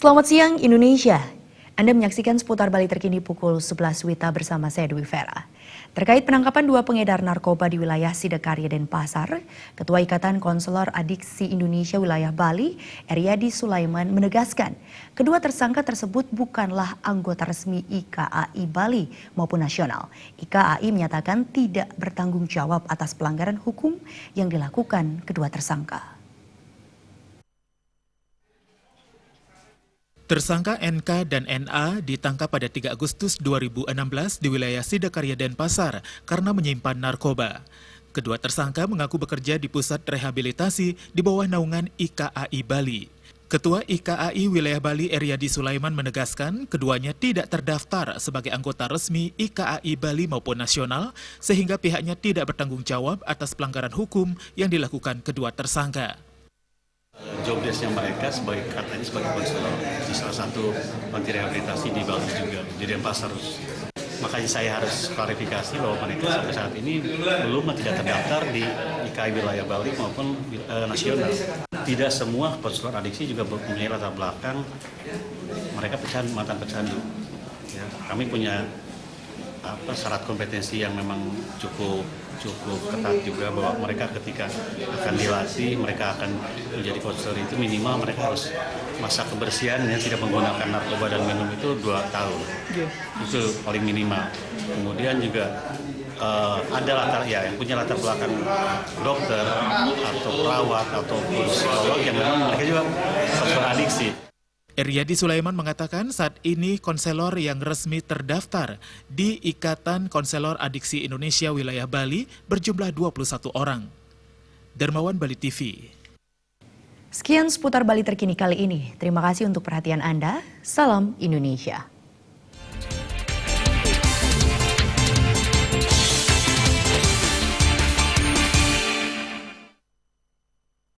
Selamat siang Indonesia. Anda menyaksikan seputar Bali terkini pukul 11 WITA bersama saya Dwi Vera. Terkait penangkapan dua pengedar narkoba di wilayah Sidakarya Denpasar, Ketua Ikatan Konselor Adiksi Indonesia Wilayah Bali, Eryadi Sulaiman menegaskan, kedua tersangka tersebut bukanlah anggota resmi IKAI Bali maupun nasional. IKAI menyatakan tidak bertanggung jawab atas pelanggaran hukum yang dilakukan kedua tersangka. Tersangka NK dan NA ditangkap pada 3 Agustus 2016 di wilayah Sidakarya Denpasar karena menyimpan narkoba. Kedua tersangka mengaku bekerja di pusat rehabilitasi di bawah naungan IKAI Bali. Ketua IKAI Wilayah Bali Eryadi Sulaiman menegaskan keduanya tidak terdaftar sebagai anggota resmi IKAI Bali maupun nasional sehingga pihaknya tidak bertanggung jawab atas pelanggaran hukum yang dilakukan kedua tersangka. Job desk-nya mereka katanya sebagai konselor di salah satu panti rehabilitasi di Bali juga, di Denpasar. Makanya saya harus klarifikasi bahwa mereka sampai saat ini belum tidak terdaftar di IKAI Wilayah Bali maupun nasional. Tidak semua konselor adiksi juga mempunyai latar belakang mereka mantan pecandu. Ya, kami punya syarat kompetensi yang memang cukup ketat juga, bahwa mereka ketika akan dilatih, mereka akan menjadi konselor itu minimal mereka harus masa kebersihan yang tidak menggunakan narkoba dan minum itu 2 tahun. Itu paling minimal. Kemudian juga ada yang punya latar belakang dokter atau perawat atau psikolog yang memang mereka juga konselor adiksi. Eryadi Sulaiman mengatakan saat ini konselor yang resmi terdaftar di Ikatan Konselor Adiksi Indonesia Wilayah Bali berjumlah 21 orang. Darmawan, Bali TV. Sekian seputar Bali terkini kali ini. Terima kasih untuk perhatian Anda. Salam Indonesia.